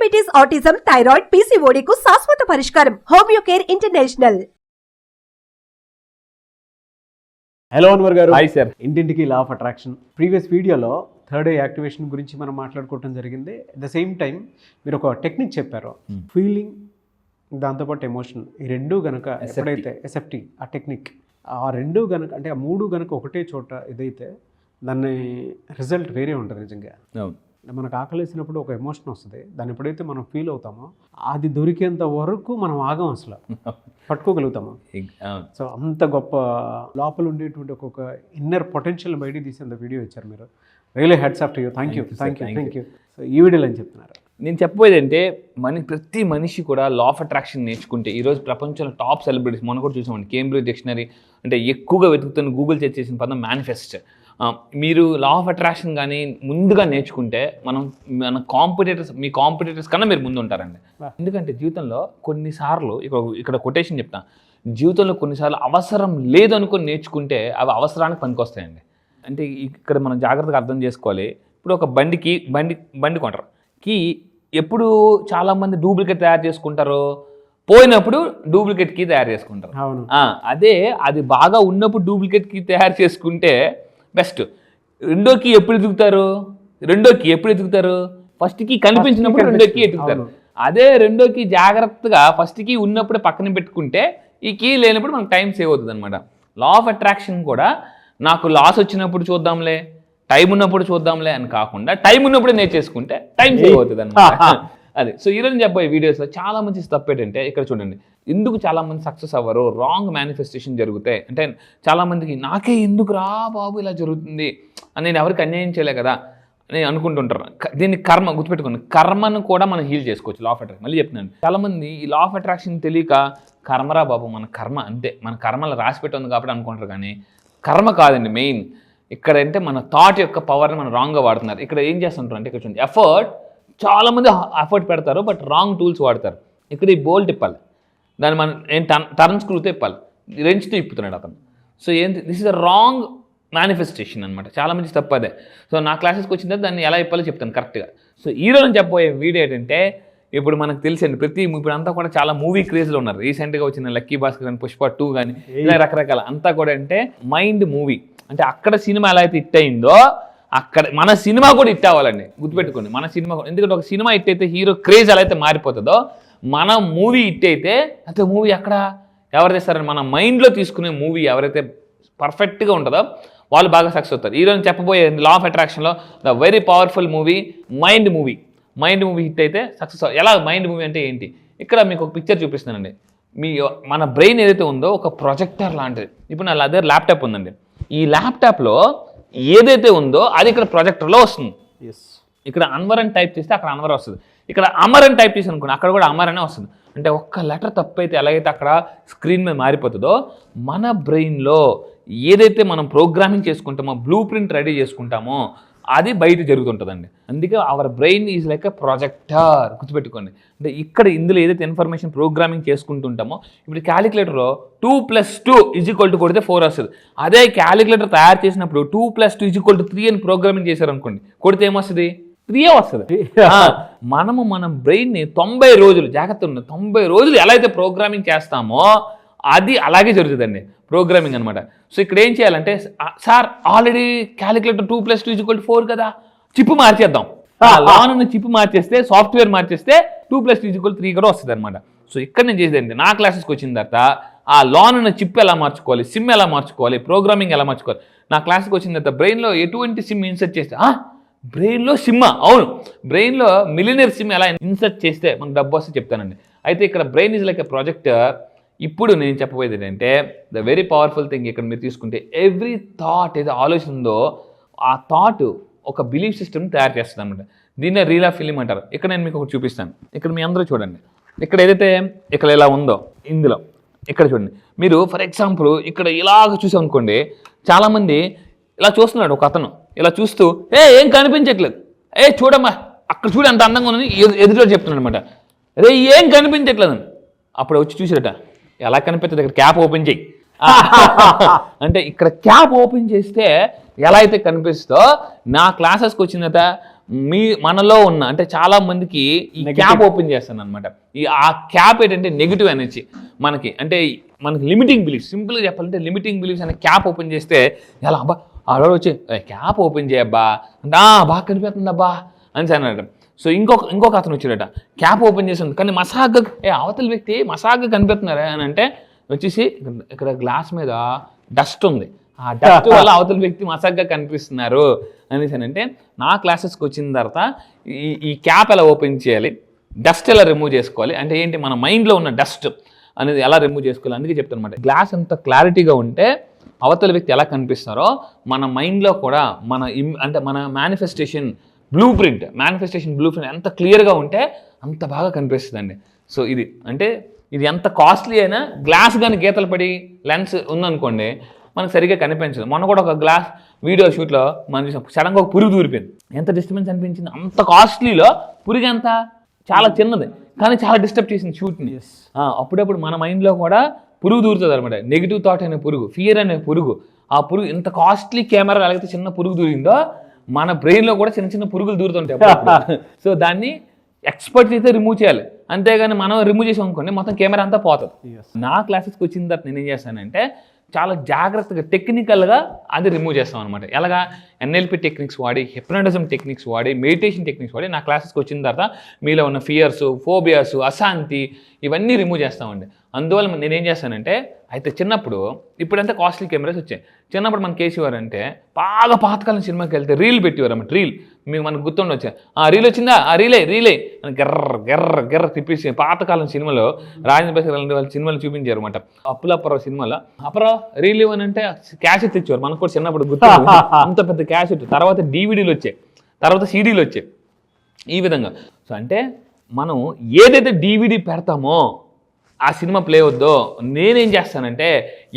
Diabetes, autism, thyroid, PCOD కు శాశ్వత పరిష్కారం. Homeo care international. Hello Anwar గారు. Hi sir. ఇంటింటికి లా ఆఫ్ అట్రాక్షన్ ప్రీవియస్ వీడియోలో థర్డ్ ఐ యాక్టివేషన్ గురించి మనం మాట్లాడుకోవడం జరిగింది. అట్ ద సేమ్ టైం మీరు ఒక టెక్నిక్ చెప్పారు, ఫీలింగ్ దాంతోపాటు ఎమోషన్, ఈ రెండు గనక ఎప్పుడైతే ఎస్ఎఫ్టీ ఆ టెక్నిక్ ఆ రెండు గనక అంటే ఆ మూడు గనక ఒకటే చోట ఇదైతే దాన్ని రిజల్ట్ వేరే ఉంటుంది నిజంగా. మనకు ఆకలేసినప్పుడు ఒక ఎమోషన్ వస్తుంది, దాన్ని ఎప్పుడైతే మనం ఫీల్ అవుతామో అది దొరికేంత వరకు మనం ఆగం అసలు పట్టుకోగలుగుతాము. సో అంత గొప్ప లోపల ఉండేటువంటి ఒక్కొక్క ఇన్నర్ పొటెన్షియల్ బయటికి తీసేంత వీడియో ఇచ్చారు మీరు. Really heads off to you. Thank you. So ఈ వీడియోలో అని చెప్తున్నారు. నేను చెప్పబోయేది అంటే ప్రతి మనిషి కూడా లా ఆఫ్ అట్రాక్షన్ నేర్చుకుంటే ఈరోజు ప్రపంచంలో టాప్ సెలబ్రిటీస్ మనం కూడా చూసామండి. కేంబ్రిడ్జ్ డిక్షనరీ అంటే ఎక్కువగా వెతుకుతున్న గూగుల్ సెర్చ్ చేసిన పదం మేనిఫెస్ట్. మీరు లా ఆఫ్ అట్రాక్షన్ కానీ ముందుగా నేర్చుకుంటే మన మీ కాంపిటేటర్స్ కన్నా మీరు ముందు ఉంటారండి. ఎందుకంటే జీవితంలో కొన్నిసార్లు ఇక్కడ కొటేషన్ చెప్తా, జీవితంలో కొన్నిసార్లు అవసరం లేదనుకొని నేర్చుకుంటే అవి అవసరానికి పనికొస్తాయండి. అంటే ఇక్కడ మనం జాగ్రత్తగా అర్థం చేసుకోవాలి. ఇప్పుడు ఒక బండి కొంటారు, కీ ఎప్పుడు చాలామంది డూప్లికేట్ తయారు చేసుకుంటారు, పోయినప్పుడు డూప్లికేట్ కీ తయారు చేసుకుంటారు. అదే అది బాగా ఉన్నప్పుడు డూప్లికేట్ కీ తయారు చేసుకుంటే బెస్ట్. రెండో కీ ఎప్పుడు ఎతుకుతారు? ఫస్ట్ కీ కనిపించినప్పుడు రెండో కీ ఎతుకుతారు. అదే రెండో కీ జాగ్రత్తగా ఫస్ట్ కీ ఉన్నప్పుడే పక్కన పెట్టుకుంటే ఈ కీ లేనప్పుడు మనకు టైం సేవ్ అవుతుంది అనమాట. లా ఆఫ్ అట్రాక్షన్ కూడా నాకు లాస్ వచ్చినప్పుడు చూద్దాంలే, టైం ఉన్నప్పుడు చూద్దాంలే అని కాకుండా టైం ఉన్నప్పుడే నేర్చేసుకుంటే టైం సేవ్ అవుతుంది అనమాట. అదే. సో ఈరోజు చెప్పబోయే వీడియోస్లో చాలా మంచి తప్పు ఏంటంటే ఇక్కడ చూడండి, ఎందుకు చాలామంది సక్సెస్ అవ్వరు, రాంగ్ మేనిఫెస్టేషన్ జరుగుతాయి అంటే చాలామందికి నాకే ఎందుకు రా బాబు ఇలా జరుగుతుంది అని, నేను ఎవరికి అన్యాయం చేయలే కదా అని అనుకుంటుంటారు. దీన్ని కర్మ గుర్తుపెట్టుకోండి, కర్మను కూడా మనం హీల్ చేసుకోవచ్చు లా ఆఫ్ అట్రాక్షన్. మళ్ళీ చెప్తున్నాను, చాలామంది ఈ లా ఆఫ్ అట్రాక్షన్ తెలియక కర్మరా బాబు మన కర్మ అంతే, మన కర్మలో రాసి పెట్టింది కాబట్టి అనుకుంటారు. కానీ కర్మ కాదండి మెయిన్. ఇక్కడ అంటే మన థాట్ యొక్క పవర్ని మనం రాంగ్గా వాడుతున్నారు. ఇక్కడ ఏం చేస్తుంటారు అంటే ఇక్కడ చూడండి, ఎఫర్ట్ చాలామంది ఎఫర్ట్ పెడతారు బట్ రాంగ్ టూల్స్ వాడతారు. ఇక్కడ ఈ బోల్ట్ ఇప్పాలి, దాన్ని మనం టర్న్ స్క్రూతో ఇప్పాలి, రెంచ్తో ఇప్పుతున్నాడు అతను. So this is a wrong manifestation అనమాట. చాలా మంచి తప్పు అదే. సో నా క్లాసెస్కి వచ్చిన తర్వాత దాన్ని ఎలా ఇప్పాలో చెప్తాను కరెక్ట్గా. సో ఈరోజు చెప్పబోయే వీడియో ఏంటంటే, ఇప్పుడు మనకు తెలిసండి ఇప్పుడు అంతా కూడా చాలా మూవీ క్రేజ్లో ఉన్నారు. రీసెంట్గా వచ్చిన లక్కీ భాస్కర్ కానీ, పుష్ప 2 కానీ, ఇలా రకరకాల అంతా కూడా అంటే మైండ్ మూవీ. అంటే అక్కడ సినిమా ఎలా అయితే హిట్ అయిందో అక్కడ మన సినిమా కూడా హిట్ అవ్వాలండి. గుర్తుపెట్టుకోండి, మన సినిమా కూడా. ఎందుకంటే ఒక సినిమా హిట్ అయితే హీరో క్రేజ్ ఎలా అయితే మారిపోతుందో, మన మూవీ హిట్ అయితే అయితే మూవీ అక్కడ ఎవరు చేస్తారని మన మైండ్లో తీసుకునే మూవీ ఎవరైతే పర్ఫెక్ట్గా ఉంటుందో వాళ్ళు బాగా సక్సెస్ అవుతారు. ఈరోజు చెప్పబోయే లా ఆఫ్ అట్రాక్షన్లో the very powerful movie mind movie hit అయితే సక్సెస్. ఎలా మైండ్ మూవీ అంటే ఏంటి, ఇక్కడ మీకు ఒక పిక్చర్ చూపిస్తానండి. మన బ్రెయిన్ ఏదైతే ఉందో ఒక ప్రొజెక్టర్ లాంటిది. ఇప్పుడు నా దగ్గర ల్యాప్టాప్ ఉందండి, ఈ ల్యాప్టాప్లో ఏదైతే ఉందో అది ఇక్కడ ప్రొజెక్టర్లో వస్తుంది. ఇక్కడ అన్వర్ అని టైప్ చేస్తే అక్కడ అన్వర్ వస్తుంది, ఇక్కడ అమర్ అని టైప్ చేసి అనుకోండి అక్కడ కూడా అమర్ అనే వస్తుంది. అంటే ఒక్క లెటర్ తప్పైతే ఎలాగైతే అక్కడ స్క్రీన్ మీద మారిపోతుందో, మన బ్రెయిన్లో ఏదైతే మనం ప్రోగ్రామింగ్ చేసుకుంటామో, బ్లూ ప్రింట్ రెడీ చేసుకుంటామో అది బయట జరుగుతుంటుందండి. అందుకే our brain is like a projector. గుర్తుపెట్టుకోండి. అంటే ఇందులో ఏదైతే ఇన్ఫర్మేషన్ ప్రోగ్రామింగ్ చేసుకుంటుంటామో, ఇప్పుడు క్యాలిక్యులేటర్లో 2+2 కొడితే 4 వస్తుంది. అదే క్యాలిక్యులేటర్ తయారు చేసినప్పుడు 2+2 3 అని ప్రోగ్రామింగ్ చేశారనుకోండి, కొడితే ఏమొస్తుంది? 3 వస్తుంది. మన బ్రెయిన్ని 90 రోజులు జాగ్రత్త ఉన్న 90 రోజులు ఎలా అయితే ప్రోగ్రామింగ్ చేస్తామో అది అలాగే జరుగుతుందండి, ప్రోగ్రామింగ్ అనమాట. సో ఇక్కడ ఏం చేయాలంటే, సార్ ఆల్రెడీ క్యాలిక్యులేటర్ 2+2 4 కదా, చిప్ మార్చేద్దాం. లాన్ ఉన్న చిప్ మార్చేస్తే, సాఫ్ట్వేర్ మార్చేస్తే 2+2 3 కూడా వస్తుంది అనమాట. సో ఇక్కడ నేను చేసేదండి, నా క్లాసెస్కి వచ్చిన తర్వాత ఆ లాన్ ఉన్న చిప్ ఎలా మార్చుకోవాలి, సిమ్ ఎలా మార్చుకోవాలి, ప్రోగ్రామింగ్ ఎలా మార్చుకోవాలి. నా క్లాస్కి వచ్చిన తర్వాత బ్రెయిన్లో ఎటువంటి సిమ్ ఇన్సర్ట్ చేస్తే, బ్రెయిన్లో సిమ్మా, అవును బ్రెయిన్లో మిలియనర్ సిమ్ ఎలా ఇన్సర్ట్ చేస్తే మనకు డబ్బు వస్తే చెప్తానండి. అయితే ఇక్కడ brain is like a projector. ఇప్పుడు నేను చెప్పబోయేది ఏంటంటే, ద వెరీ పవర్ఫుల్ థింగ్ ఇక్కడ మీరు తీసుకుంటే, ఎవ్రీ థాట్ ఏదో ఆలోచన ఉందో ఆ థాట్ ఒక బిలీఫ్ సిస్టమ్ తయారు చేస్తుంది అనమాట. దీన్నే రీల్ ఆఫ్ ఫీలింగ్ అంటారు. ఇక్కడ నేను మీకు ఒకటి చూపిస్తాను. ఇక్కడ మీ అందరూ చూడండి, ఇక్కడ ఏదైతే ఇక్కడ ఇలా ఉందో ఇందులో ఇక్కడ చూడండి. మీరు ఫర్ ఎగ్జాంపుల్ ఇక్కడ ఇలాగ చూసాం అనుకోండి, చాలామంది ఇలా చూస్తున్నాడు, ఒక అతను ఇలా చూస్తూ ఏం కనిపించట్లేదు, చూడమ్మా అక్కడ చూడు అంత అందంగా ఉందని ఎదురుగా చెప్తున్నాడు అనమాట. ఏం కనిపించట్లేదు. అప్పుడు వచ్చి చూసాడట, ఎలా కనిపిస్తుంది, ఇక్కడ క్యాప్ ఓపెన్ చేయి అంటే ఇక్కడ క్యాప్ ఓపెన్ చేస్తే ఎలా అయితే కనిపిస్తుందో, నా క్లాసెస్కి వచ్చిన తర్వాత మనలో ఉన్న అంటే చాలా మందికి ఈ క్యాప్ ఓపెన్ చేస్తాను అనమాట. ఆ క్యాప్ ఏంటంటే నెగిటివ్ ఎనర్జీ మనకి, అంటే మనకి లిమిటింగ్ బిలీఫ్స్. సింపుల్గా చెప్పాలంటే లిమిటింగ్ బిలీఫ్స్ అనే క్యాప్ ఓపెన్ చేస్తే ఎలా అబ్బా ఆడవాడు వచ్చి క్యాప్ ఓపెన్ చేయబ్బా అంటే బాగా కనిపిస్తుంది అబ్బా అని అన్నాడు. సో ఇంకొక అతను వచ్చాడట, క్యాప్ ఓపెన్ చేసింది కానీ మసాగ్గా అవతల వ్యక్తి మసాగ్గా కనిపిస్తున్నారా అని అంటే వచ్చేసి ఇక్కడ గ్లాస్ మీద డస్ట్ ఉంది, ఆ డస్ట్ వల్ల అవతల వ్యక్తి మసాగ్గా కనిపిస్తున్నారు అనేసి అంటే నా క్లాసెస్కి వచ్చిన తర్వాత ఈ క్యాప్ ఎలా ఓపెన్ చేయాలి, డస్ట్ ఎలా రిమూవ్ చేసుకోవాలి అంటే ఏంటి, మన మైండ్లో ఉన్న డస్ట్ అనేది ఎలా రిమూవ్ చేసుకోవాలి అందుకే చెప్తాను అనమాట. గ్లాస్ ఎంత క్లారిటీగా ఉంటే అవతల వ్యక్తి ఎలా కనిపిస్తారో మన మైండ్లో కూడా అంటే మన మేనిఫెస్టేషన్ బ్లూ ప్రింట్ ఎంత క్లియర్గా ఉంటే అంత బాగా కనిపిస్తుందండి. సో ఇది అంటే ఇది ఎంత కాస్ట్లీ అయినా గ్లాస్ కానీ గీతలు పడి లెన్స్ ఉందనుకోండి మనకు సరిగ్గా కనిపించదు. మొన్న కూడా ఒక గ్లాస్ వీడియో షూట్లో మనం చూసాం, సడన్గా ఒక పురుగు దూరిపోయింది, ఎంత డిస్టర్బెన్స్ అనిపించింది. అంత కాస్ట్లీలో పురుగు ఎంత చాలా చిన్నది కానీ చాలా డిస్టర్బ్ చేసింది షూట్ని. అప్పుడప్పుడు మన మైండ్లో కూడా పురుగు దూరుతుంది అనమాట, నెగిటివ్ థాట్ అనే పురుగు, ఫియర్ అనే పురుగు. ఆ పురుగు ఇంత కాస్ట్లీ కెమెరా ఎలాగైతే చిన్న పురుగు దూరిందో మన బ్రెయిన్లో కూడా చిన్న చిన్న పురుగులు దూరుతుంటాయి. సో దాన్ని ఎక్స్పర్ట్స్ అయితే రిమూవ్ చేయాలి, అంతేగాని మనం రిమూవ్ చేసాం అనుకోండి మొత్తం కెమెరా అంతా పోతుంది. నా క్లాసెస్కి వచ్చిన తర్వాత నేను ఏం చేస్తానంటే చాలా జాగ్రత్తగా టెక్నికల్గా అది రిమూవ్ చేస్తాం అనమాట. ఎలాగా ఎన్ఎల్పి టెక్నిక్స్ వాడి, హిప్నోటిజం టెక్నిక్స్ వాడి, మెడిటేషన్ టెక్నిక్స్ వాడి నా క్లాసెస్కి వచ్చిన తర్వాత మీలో ఉన్న ఫియర్స్, ఫోబియాస్, అశాంతి ఇవన్నీ రిమూవ్ చేస్తామండి. అందువల్ల నేనేం చేస్తానంటే అయితే చిన్నప్పుడు ఇప్పుడంతా కాస్ట్లీ కెమెరాస్ వచ్చాయి, చిన్నప్పుడు మనకి కేసీవారు అంటే బాగా పాతకాలం సినిమాకి వెళ్తే రీల్ పెట్టేవారు అన్నమాట. రీల్ మనకు గుర్తుండొచ్చా, రీల్ వచ్చిందా, రీలే అని గెర్ర తిప్పేసి పాతకాలం సినిమాలో రాజేంద్ర ప్రసాద్ వాళ్ళ సినిమాలు చూపించారు అనమాట. అప్పులప్పరావు సినిమాలో అప్పరావు రీల్ ఇవ్వనంటే క్యాసెట్ తెచ్చేవారు, మనకు కూడా చిన్నప్పుడు గుర్తు అంత పెద్ద క్యాసెట్. తర్వాత డివిడీలు వచ్చాయి, తర్వాత సీడీలు వచ్చాయి. ఈ విధంగా సో అంటే మనం ఏదైతే డివిడీ పెడతామో ఆ సినిమా ప్లే అవుద్దో నేనేం చేస్తానంటే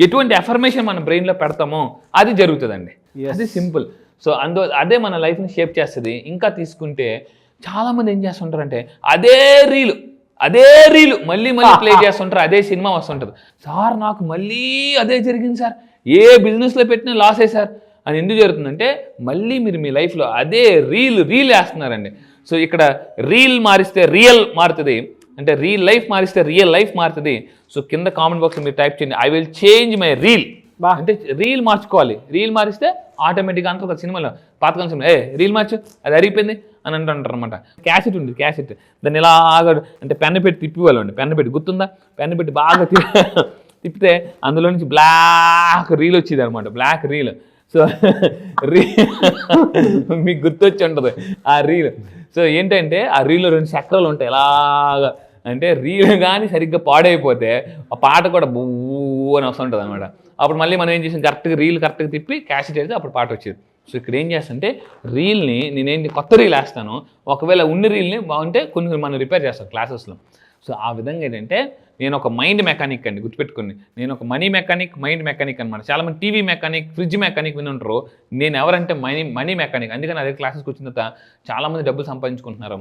ఎటువంటి అఫర్మేషన్ మన బ్రెయిన్లో పెడతామో అది జరుగుతుందండి. అది సింపుల్. సో అదే మన లైఫ్ని షేప్ చేస్తుంది. ఇంకా తీసుకుంటే చాలామంది ఏం చేస్తుంటారంటే అదే రీలు మళ్ళీ ప్లే చేస్తుంటారు, అదే సినిమా వస్తుంటుంది. సార్ నాకు మళ్ళీ అదే జరిగింది సార్, ఏ బిజినెస్లో పెట్టినా లాసే సార్ అని ఎందుకు జరుగుతుందంటే మళ్ళీ మీరు మీ లైఫ్లో అదే రీల్ వేస్తున్నారండి. సో ఇక్కడ రీల్ మారిస్తే రియల్ మారుతుంది, అంటే రీల్ లైఫ్ మారిస్తే రియల్ లైఫ్ మారుతుంది. సో కింద కామెంట్ బాక్స్లో మీరు టైప్ చేయండి, I will change my reel. అంటే రీల్ మార్చుకోవాలి, రీల్ మారిస్తే ఆటోమేటిక్గా అంత ఒక సినిమాలో పాతకాలం సినిమా రీల్ మార్చు అది అరిగిపోయింది అని అంటుంటారు అనమాట. క్యాసెట్ ఉంది, క్యాసెట్ దాన్ని ఇలాగా అంటే పెన్ను పెట్టి తిప్పివాళ్ళు అండి, పెన్ను పెట్టి గుర్తుందా, పెన్ను పెట్టి బాగా తిప్పితే అందులో నుంచి బ్లాక్ రీల్ వచ్చేది అనమాట, బ్లాక్ రీల్. సో మీకు గుర్తొచ్చి ఉంటుంది ఆ రీల్. సో ఏంటంటే ఆ రీల్లో 2 చక్రాలు ఉంటాయి ఎలాగా, అంటే రీల్ కానీ సరిగ్గా పాడైపోతే ఆ పాట కూడా బూ అని వస్తుంటుంది అనమాట. అప్పుడు మళ్ళీ మనం ఏం చేసాం, కరెక్ట్గా తిప్పి క్యాసెట్ వేస్తే అప్పుడు పాట వచ్చేది. సో ఇక్కడ ఏం చేస్తానంటే రీల్ని నేనేంటి కొత్త రీల్ వేస్తాను, ఒకవేళ ఉన్న రీల్ని బాగుంటే కొన్ని మనం రిపేర్ చేస్తాం క్లాసెస్లో. సో ఆ విధంగా ఏంటంటే నేను ఒక మైండ్ మెకానిక్ అండి, గుర్తుపెట్టుకోండి. నేను ఒక మనీ మెకానిక్, మైండ్ మెకానిక్ అనమాట. చాలామంది టీవీ మెకానిక్, ఫ్రిడ్జ్ మెకానిక్ విని ఉంటారు. నేను ఎవరంటే మనీ మెకానిక్. అందుకని అదే క్లాసెస్కి వచ్చిన తర్వాత చాలామంది డబ్బులు సంపాదించుకుంటున్నారు.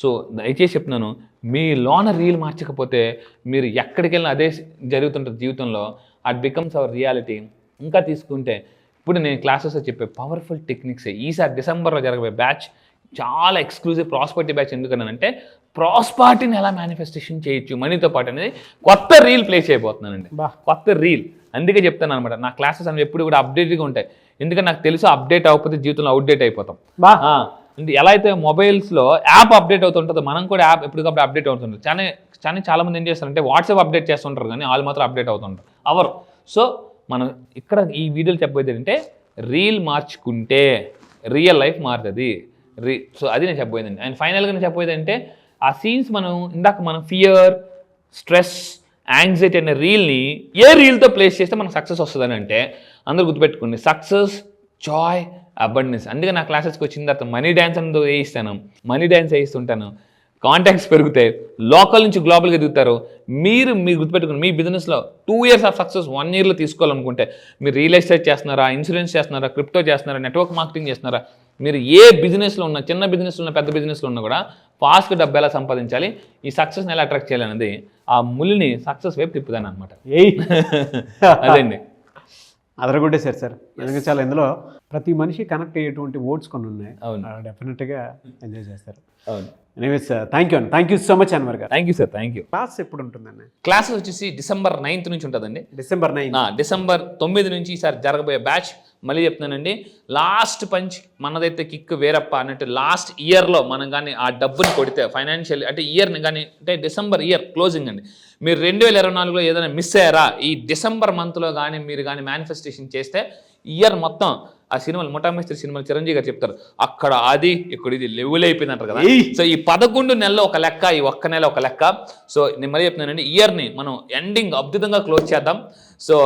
సో దయచేసి చెప్తున్నాను, మీ లోన రీల్ మార్చకపోతే మీరు ఎక్కడికి వెళ్ళినా అదే జరుగుతుంటుంది జీవితంలో. At becomes hour reality. ఇంకా తీసుకుంటే ఇప్పుడు నేను క్లాసెస్లో చెప్పే పవర్ఫుల్ టెక్నిక్స్ ఈసారి డిసెంబర్లో జరగబోయే బ్యాచ్ చాలా ఎక్స్క్లూజివ్ ప్రాస్పరిటీ బ్యాచ్. ఎందుకన్నానంటే ప్రాస్పరిటీని ఎలా మేనిఫెస్టేషన్ చేయొచ్చు మనీతో పాటు అనేది కొత్త రీల్ ప్లే చేయబోతున్నానండి, కొత్త రీల్. అందుకే చెప్తాను అనమాట, నా క్లాసెస్ అనేవి ఎప్పుడు కూడా అప్డేట్గా ఉంటాయి. ఎందుకంటే నాకు తెలుసు అప్డేట్ అవ్వకపోతే జీవితంలో అవుట్డేట్ అయిపోతాం. అంటే ఎలా అయితే మొబైల్స్లో యాప్ అప్డేట్ అవుతుంటుందో మనం కూడా యాప్ ఎప్పటికప్పుడు అప్డేట్ అవుతుంటుంది. చాలా మంది ఏం చేస్తారంటే వాట్సాప్ అప్డేట్ చేస్తుంటారు కానీ వాళ్ళు మాత్రం అప్డేట్ అవుతుంటారు అవరు. సో మనం ఇక్కడ ఈ వీడియోలు చెప్పబోయేది ఏంటంటే రీల్ మార్చుకుంటే రియల్ లైఫ్ మారుతుంది. సో అది నేను చెప్పబోయేదండి. అండ్ ఫైనల్గా నేను చెప్పబోయేది అంటే ఆ సీన్స్ మనం ఫియర్, స్ట్రెస్, యాంగ్జైటీ అనే రీల్ని ఏ రీల్తో ప్లేస్ చేస్తే మనకు సక్సెస్ వస్తుందని అంటే అందరూ గుర్తుపెట్టుకోండి, సక్సెస్, జాయ్, అబండెన్స్. అందుకే నా క్లాసెస్కి వచ్చిన తర్వాత మనీ డ్యాన్స్ అనేది వేయిస్తాను, మనీ డ్యాన్స్ వేయిస్తుంటాను. కాంటాక్ట్స్ పెరుగుతాయి, లోకల్ నుంచి గ్లోబల్గా ఎదుగుతారు. మీరు గుర్తుపెట్టుకుని మీ బిజినెస్లో 2 years ఆఫ్ సక్సెస్ 1 yearలో తీసుకోవాలనుకుంటే మీరు రియల్ ఎస్టేట్ చేస్తున్నారా, ఇన్సూరెన్స్ చేస్తున్నారా, క్రిప్టో చేస్తున్నారా, నెట్వర్క్ మార్కెటింగ్ చేస్తున్నారా, మీరు ఏ బిజినెస్లో ఉన్నా, చిన్న బిజినెస్లో ఉన్న, పెద్ద బిజినెస్లో ఉన్నా కూడా ఫాస్ట్గా డబ్బు ఎలా సంపాదించాలి, ఈ సక్సెస్ని ఎలా అట్రాక్ట్ చేయాలనేది ఆ ముళ్ళని సక్సెస్ వైపు తిప్పుతాను అనమాట. అదండి. అదరగొట్టేశారు సార్. ఎందుకంటే చాలా ఇందులో ప్రతి మనిషి కనెక్ట్ అయ్యేటువంటి వర్డ్స్ కొన్ని ఉన్నాయి. అవును. డెఫినెట్గా ఎంజాయ్ చేస్తారు. అవును. ఎనీవేస్ థ్యాంక్ యూ అండి, thank you so much Anwar గారు. Thank you sir, thank you. Class ఎప్పుడు ఉంటుందండి? క్లాసెస్ వచ్చేసి December 9th నుంచి ఉంటుందండి. December 9. డిసెంబర్ 9 నుంచి ఈసారి జరగబోయే బ్యాచ్ మళ్ళీ చెప్తున్నానండి, లాస్ట్ పంచ్ మనదైతే కిక్ వేరప్ప అన్నట్టు లాస్ట్ ఇయర్లో మనం కానీ ఆ డబ్బుని కొడితే ఫైనాన్షియల్ అంటే ఇయర్ని కానీ అంటే డిసెంబర్ ఇయర్ క్లోజింగ్ అండి, మీరు 2024లో ఏదైనా మిస్ అయ్యారా ఈ డిసెంబర్ మంత్లో కానీ మీరు కానీ మేనిఫెస్టేషన్ చేస్తే ఇయర్ మొత్తం ఆ సినిమాలు ముఠామేస్త్రి సినిమాలు చిరంజీవి గారు చెప్తారు, అక్కడ అది ఇక్కడ ఇది లెవెల్ అయిపోయింది అంటారు కదా. సో ఈ 11 నెలలు ఒక లెక్క, ఈ ఒక్క నెల ఒక లెక్క. సో నేను మళ్ళీ చెప్తున్నానండి, ఇయర్ని మనం ఎండింగ్ అద్భుతంగా క్లోజ్ చేద్దాం. సో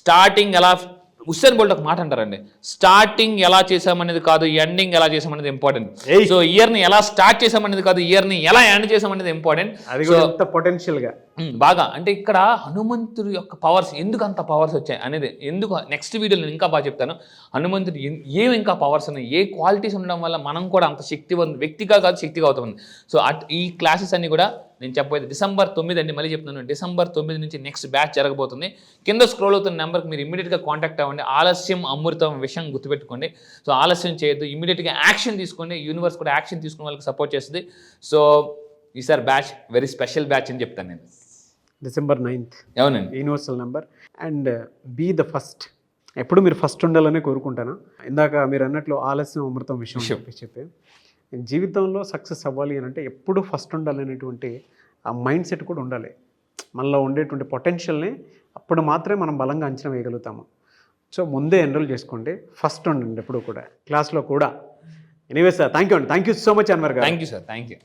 స్టార్టింగ్ ఎలా ఉస్సేన్ బోల్ట్ ఒక మాట అంటారండి, స్టార్టింగ్ ఎలా చేసామనేది కాదు ఎండింగ్ ఎలా చేసామనేది ఇంపార్టెంట్. సో ఇయర్ని ఎలా స్టార్ట్ చేసామనేది కాదు ఇయర్ని ఎలా ఎండ్ చేసామనేది ఇంపార్టెంట్. అది కూడా ఎంత పొటెన్షియల్గా బాగా అంటే ఇక్కడ హనుమంతుడి యొక్క పవర్స్ ఎందుకు అంత పవర్స్ వచ్చాయి అనేది ఎందుకు నెక్స్ట్ వీడియోలో నేను ఇంకా బాగా చెప్తాను. హనుమంతుడి ఏమి ఇంకా పవర్స్ ఉన్నాయి, ఏ క్వాలిటీస్ ఉండడం వల్ల మనం కూడా అంత శక్తివంత వ్యక్తిగా కాదు శక్తిగా అవుతుంది. సో ఈ క్లాసెస్ అన్ని కూడా నేను చెప్పబోయేది December 9 అండి, మళ్ళీ చెప్తున్నాను December 9 నుంచి నెక్స్ట్ బ్యాచ్ జరగబోతుంది. కింద స్క్రోల్ అవుతున్న నెంబర్కి మీరు ఇమీడియట్గా కాంటాక్ట్ అవ్వండి. ఆలస్యం అమృతం విషయం గుర్తుపెట్టుకోండి. సో ఆలస్యం చేయొద్దు, ఇమీడియట్గా యాక్షన్ తీసుకోండి. యూనివర్స్ కూడా యాక్షన్ తీసుకునే వాళ్ళకి సపోర్ట్ చేస్తుంది. సో ఈసారి బ్యాచ్ వెరీ స్పెషల్ బ్యాచ్ అని చెప్తాను నేను. December 9th అవునండి, universal number and be the first. ఎప్పుడు మీరు ఫస్ట్ ఉండాలనే కోరుకుంటాను. ఇందాక మీరు అన్నట్లు ఆలస్యం అమృతం విషయం చెప్పి జీవితంలో సక్సెస్ అవ్వాలి అని అంటే ఎప్పుడు ఫస్ట్ ఉండాలనేటువంటి ఆ మైండ్ సెట్ కూడా ఉండాలి. మనలో ఉండేటువంటి పొటెన్షియల్ని అప్పుడు మాత్రమే మనం బలంగా అంచనా వేయగలుగుతాము. సో ముందే ఎన్రోల్ చేసుకోండి, ఫస్ట్ ఉండండి ఎప్పుడు కూడా క్లాస్లో కూడా. ఎనీవేస్ సార్, థ్యాంక్ యూ అండి, thank you so much Anwar గారు. Thank you sir, thank you.